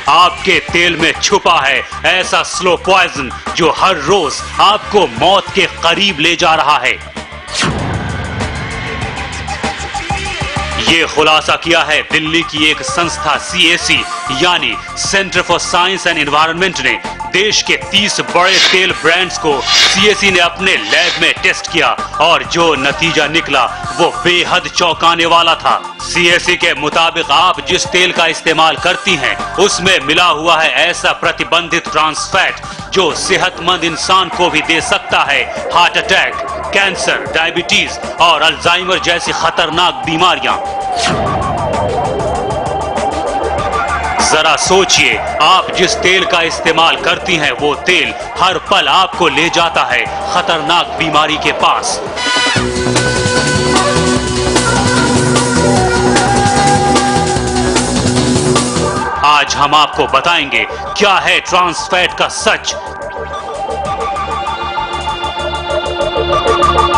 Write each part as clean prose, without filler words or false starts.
आपके तेल में छुपा है ऐसा स्लो पॉइजन जो हर रोज आपको मौत के करीब ले जा रहा है। ये खुलासा किया है दिल्ली की एक संस्था CAC यानी centre for science and environment ने। देश के 30 बड़े तेल ब्रांड्स को CAC ने अपने लैब में टेस्ट किया और जो नतीजा निकला वो बेहद चौंकाने वाला था। CAC के मुताबिक आप जिस तेल का इस्तेमाल करती हैं उसमें मिला हुआ है ऐसा प्रतिबंधित ट्रांस फैट जो सेहतमंद इंसान को भी दे सकता है हार्ट अटैक, कैंसर, डायबिटीज और अल्जाइमर जैसी खतरनाक बीमारियां। जरा सोचिए, आप जिस तेल का इस्तेमाल करती हैं वो तेल हर पल आपको ले जाता है खतरनाक बीमारी के पास। आज हम आपको बताएंगे क्या है ट्रांस फैट का सच,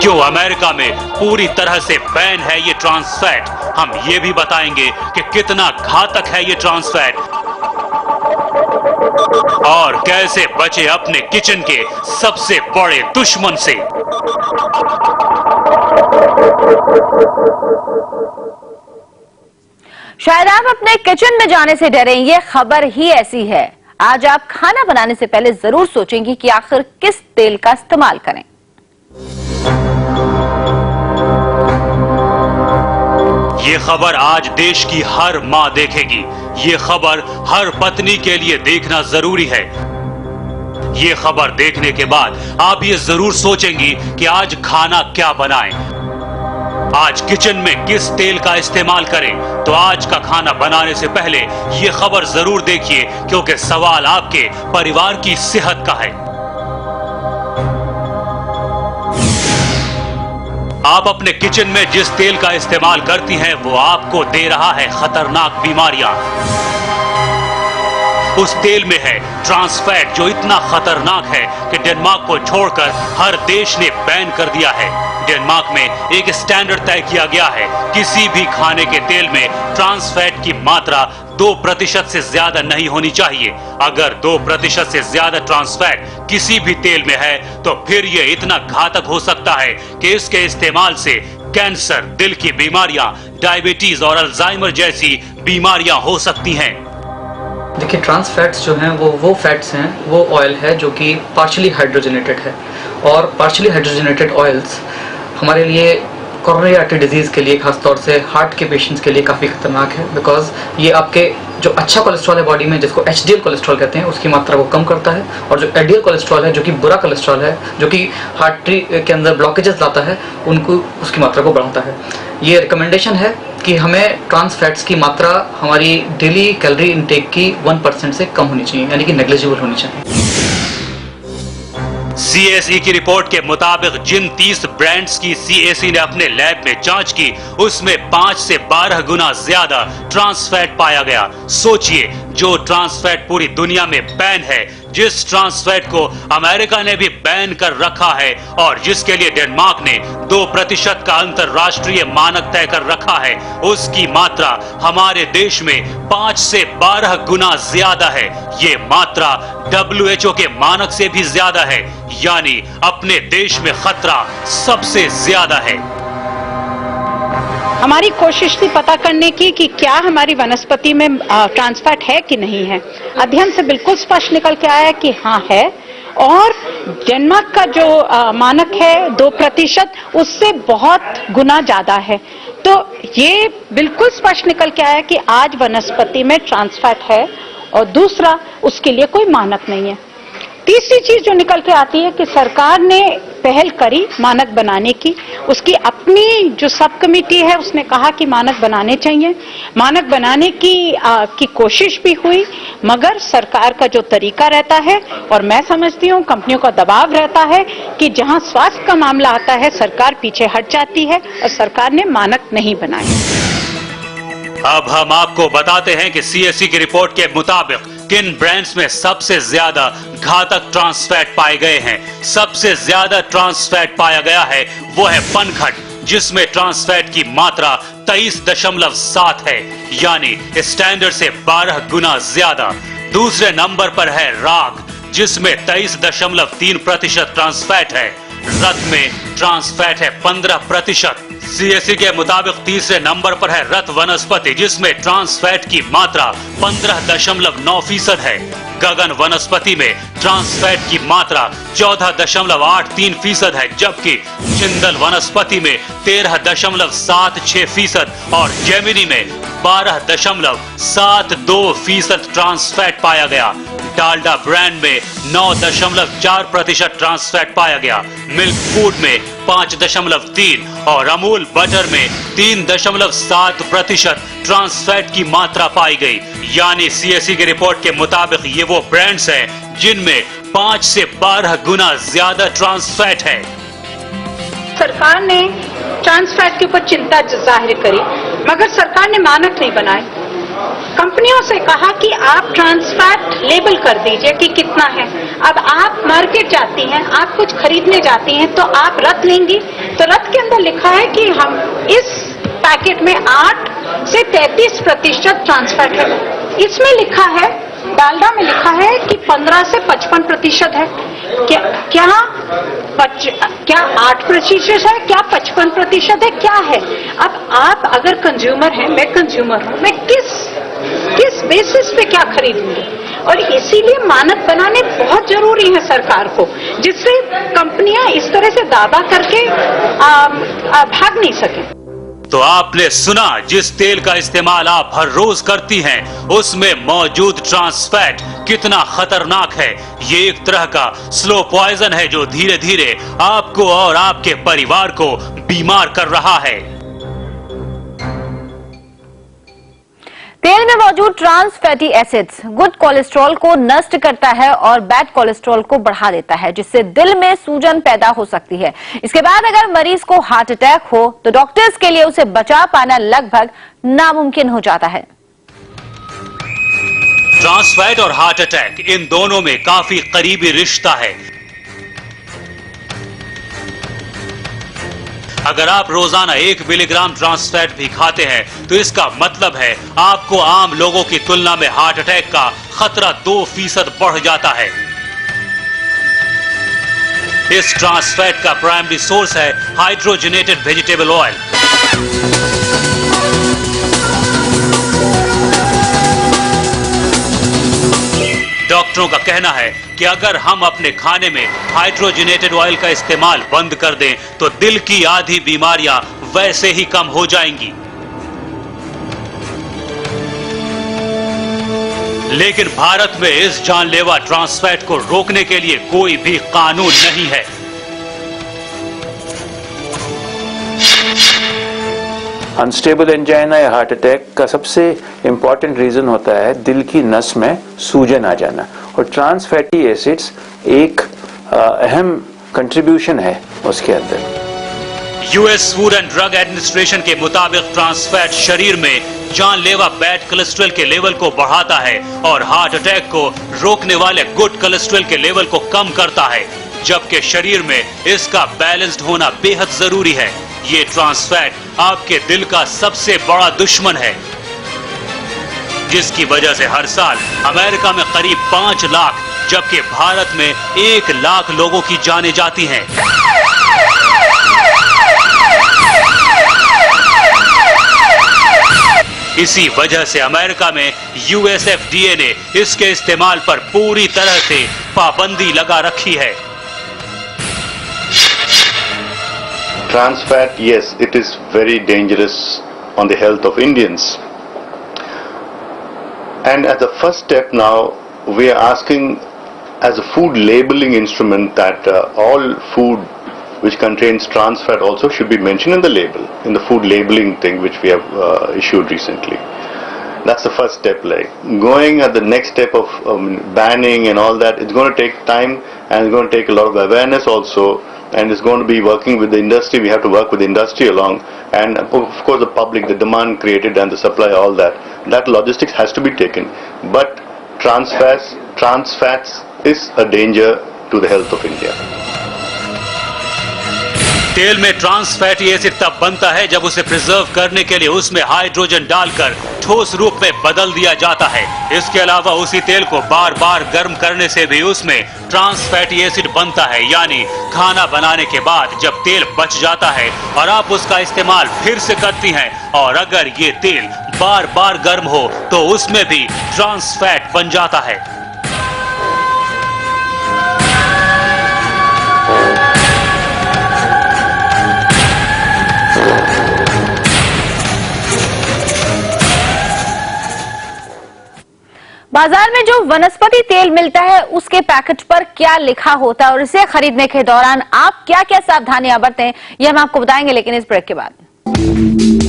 क्यों अमेरिका में पूरी तरह से बैन है ये ट्रांस फैट। हम ये भी बताएंगे कि कितना घातक है ये ट्रांस फैट और कैसे बचे अपने किचन के सबसे बड़े दुश्मन से। शायद आप अपने किचन में जाने से डरें, ये खबर ही ऐसी है। आज आप खाना बनाने से पहले जरूर सोचेंगे कि आखिर किस तेल का इस्तेमाल करें। ये खबर आज देश की हर मां देखेगी। ये खबर हर पत्नी के लिए देखना जरूरी है। ये खबर देखने के बाद आप ये जरूर सोचेंगी कि आज खाना क्या बनाएं, आज किचन में किस तेल का इस्तेमाल करें। तो आज का खाना बनाने से पहले ये खबर जरूर देखिए, क्योंकि सवाल आपके परिवार की सेहत का है। आप अपने किचन में जिस तेल का इस्तेमाल करती हैं वो आपको दे रहा है खतरनाक बीमारियां। उस तेल में है ट्रांस फैट जो इतना खतरनाक है कि डेनमार्क को छोड़कर हर देश ने बैन कर दिया है। डेनमार्क में एक स्टैंडर्ड तय किया गया है, किसी भी खाने के तेल में ट्रांस फैट की मात्रा 2% से ज्यादा नहीं होनी चाहिए। अगर 2% से ज्यादा ट्रांस फैट किसी भी तेल में है तो फिर यह इतना घातक हो सकता है कि इसके इस्तेमाल से कैंसर, दिल की बीमारियां, डायबिटीज और अल्जाइमर जैसी बीमारियां हो सकती हैं। देखिए, ट्रांस फैट्स जो हैं वो फैट्स हैं, वो ऑयल है जो कि पार्शियली हाइड्रोजनेटेड है और पार्शियली हाइड्रोजनेटेड ऑयल्स हमारे लिए कोरोनरी आर्टरी डिजीज़ के लिए, खासतौर से हार्ट के पेशेंट्स के लिए काफ़ी खतरनाक है। बिकॉज ये आपके जो अच्छा कोलेस्ट्रॉल है बॉडी में, जिसको HDL कोलेस्ट्रॉल कहते हैं, उसकी मात्रा को कम करता है, और जो LDL कोलेस्ट्रॉल है जो कि बुरा कोलेस्ट्रॉल है, जो कि हार्टरी के अंदर ब्लॉकेजेस लाता है, उनको उसकी मात्रा को बढ़ाता है। ये रिकमेंडेशन है कि हमें ट्रांस फैट्स की मात्रा हमारी डेली कैलोरी इनटेक की 1% से कम होनी चाहिए, यानी कि नेग्लिजिबल होनी चाहिए। CAC की रिपोर्ट के मुताबिक जिन 30 ब्रांड्स की CAC ने अपने लैब में जांच की उसमें 5 से 12 गुना ज्यादा ट्रांस फैट पाया गया। सोचिए, जो ट्रांस फैट पूरी दुनिया में बैन है, जिस ट्रांस फैट को अमेरिका ने भी बैन कर रखा है और जिसके लिए डेनमार्क ने 2% का अंतरराष्ट्रीय मानक तय कर रखा है, उसकी मात्रा हमारे देश में 5 से 12 गुना ज्यादा है। ये मात्रा WHO के मानक से भी ज्यादा है, यानी अपने देश में खतरा सबसे ज्यादा है। हमारी कोशिश थी पता करने की कि क्या हमारी वनस्पति में ट्रांस फैट है कि नहीं है। अध्ययन से बिल्कुल स्पष्ट निकल के आया कि हाँ है, और डेनमार्क का जो मानक है 2%, उससे बहुत गुना ज्यादा है। तो ये बिल्कुल स्पष्ट निकल के आया कि आज वनस्पति में ट्रांस फैट है, और दूसरा उसके लिए कोई मानक नहीं है। तीसरी चीज जो निकल के आती है कि सरकार ने पहल करी मानक बनाने की, उसकी अपनी जो सब कमेटी है उसने कहा कि मानक बनाने चाहिए, मानक बनाने की कोशिश भी हुई, मगर सरकार का जो तरीका रहता है, और मैं समझती हूँ कंपनियों का दबाव रहता है कि जहां स्वास्थ्य का मामला आता है सरकार पीछे हट जाती है, और सरकार ने मानक नहीं बनाए। अब हम आपको बताते हैं कि CAC की रिपोर्ट के मुताबिक किन ब्रांड्स में सबसे ज्यादा घातक ट्रांस फैट पाए गए हैं। सबसे ज्यादा ट्रांस फैट पाया गया है वो है पनघट, जिसमें ट्रांस फैट की मात्रा 23.7 है, यानी स्टैंडर्ड से 12 गुना ज्यादा। दूसरे नंबर पर है राग, जिसमें 23.3% ट्रांस फैट है। रत में ट्रांस फैट है 15%। सीएससी के मुताबिक तीसरे नंबर पर है रत वनस्पति, जिसमें ट्रांस फैट की मात्रा 15.9% है। गगन वनस्पति में ट्रांस फैट की मात्रा 14.83% है, जबकि चिंदल वनस्पति में 13.76% और जेमिनी में 12.72% ट्रांस फैट पाया गया। डालडा ब्रांड में 9.4% ट्रांस फैट पाया गया। मिल्क फूड में 5.3 और अमूल बटर में 3.7% ट्रांस फैट की मात्रा पाई गई। यानी सीएससी की रिपोर्ट के मुताबिक ये वो ब्रांड्स हैं जिनमें 5 से 12 गुना ज्यादा ट्रांस फैट है। सरकार ने ट्रांस फैट के ऊपर चिंता जाहिर करी, मगर सरकार ने मानक नहीं बनाए। कंपनियों से कहा कि आप ट्रांस फैट लेबल कर दीजिए कि कितना है। अब आप मार्केट जाती हैं, आप कुछ खरीदने जाती हैं, तो आप रत लेंगी, तो रत के अंदर लिखा है कि हम इस पैकेट में 8 से 33% ट्रांस फैट है। इसमें लिखा है, डालडा में लिखा है कि 15 से 55% है। क्या 8% है, क्या 55% है, क्या है? अब आप अगर कंज्यूमर हैं, मैं कंज्यूमर हूं, मैं किस बेसिस पे क्या खरीदूंगी? और इसीलिए मानक बनाने बहुत जरूरी है सरकार को, जिससे कंपनियां इस तरह से दावा करके भाग नहीं सके। तो आपने सुना, जिस तेल का इस्तेमाल आप हर रोज करती हैं, उसमें मौजूद ट्रांस फैट कितना खतरनाक है। ये एक तरह का स्लो पॉइजन है जो धीरे धीरे आपको और आपके परिवार को बीमार कर रहा है। तेल में मौजूद trans fatty acids good cholesterol को नष्ट करता है और बैड कोलेस्ट्रॉल को बढ़ा देता है, जिससे दिल में सूजन पैदा हो सकती है। इसके बाद अगर मरीज को हार्ट अटैक हो तो डॉक्टर्स के लिए उसे बचा पाना लगभग नामुमकिन हो जाता है। ट्रांस फैट और हार्ट अटैक, इन दोनों में काफी करीबी रिश्ता है। अगर आप रोजाना 1 मिलीग्राम ट्रांस फैट भी खाते हैं तो इसका मतलब है आपको आम लोगों की तुलना में हार्ट अटैक का खतरा 2% बढ़ जाता है। इस ट्रांस फैट का प्राइमरी सोर्स है हाइड्रोजनेटेड वेजिटेबल ऑयल। डॉक्टरों का कहना है कि अगर हम अपने खाने में हाइड्रोजनेटेड ऑयल का इस्तेमाल बंद कर दें तो दिल की आधी बीमारियां वैसे ही कम हो जाएंगी। लेकिन भारत में इस जानलेवा ट्रांस फैट को रोकने के लिए कोई भी कानून नहीं है। अनस्टेबल एंजाइना या हार्ट अटैक का सबसे इम्पॉर्टेंट रीजन होता है दिल की नस में सूजन आ जाना, और ट्रांस फैटी एसिड्स एक अहम कंट्रीब्यूशन है उसके अंदर। US food and drug administration के मुताबिक ट्रांस फैट शरीर में जानलेवा बैड कोलेस्ट्रॉल के लेवल को बढ़ाता है और हार्ट अटैक को रोकने वाले गुड कोलेस्ट्रॉल के लेवल को कम करता है, जबकि शरीर में इसका बैलेंस्ड होना बेहद जरूरी है। ये ट्रांस फैट आपके दिल का सबसे बड़ा दुश्मन है, जिसकी वजह से हर साल अमेरिका में करीब 5 लाख जबकि भारत में 1 लाख लोगों की जानें जाती हैं। इसी वजह से अमेरिका में यूएसएफडीए ने इसके इस्तेमाल पर पूरी तरह से पाबंदी लगा रखी है। Trans fat, yes, it is very dangerous on the health of Indians. And as a first step now, we are asking as a food labeling instrument that all food which contains trans fat also should be mentioned in the label, in the food labeling thing which we have issued recently. That's the first step. Like going at the next step of banning and all that, it's going to take time and it's going to take a lot of awareness also. And it's going to be working with the industry. We have to work with the industry along, and of course the public, the demand created and the supply, all that. That logistics has to be taken. But trans fats is a danger to the health of India. तेल में trans fatty acid तब बनता है जब उसे preserve करने के लिए उसमें हाइड्रोजन डालकर ठोस रूप में बदल दिया जाता है। इसके अलावा उसी तेल को बार बार गर्म करने से भी उसमें ट्रांस फैटी एसिड बनता है। यानी खाना बनाने के बाद जब तेल बच जाता है और आप उसका इस्तेमाल फिर से करती हैं और अगर ये तेल बार बार गर्म हो तो उसमें भी ट्रांस फैट बन जाता है। बाजार में जो वनस्पति तेल मिलता है उसके पैकेट पर क्या लिखा होता है और इसे खरीदने के दौरान आप क्या क्या सावधानियां बरतें, ये हम आपको बताएंगे, लेकिन इस ब्रेक के बाद।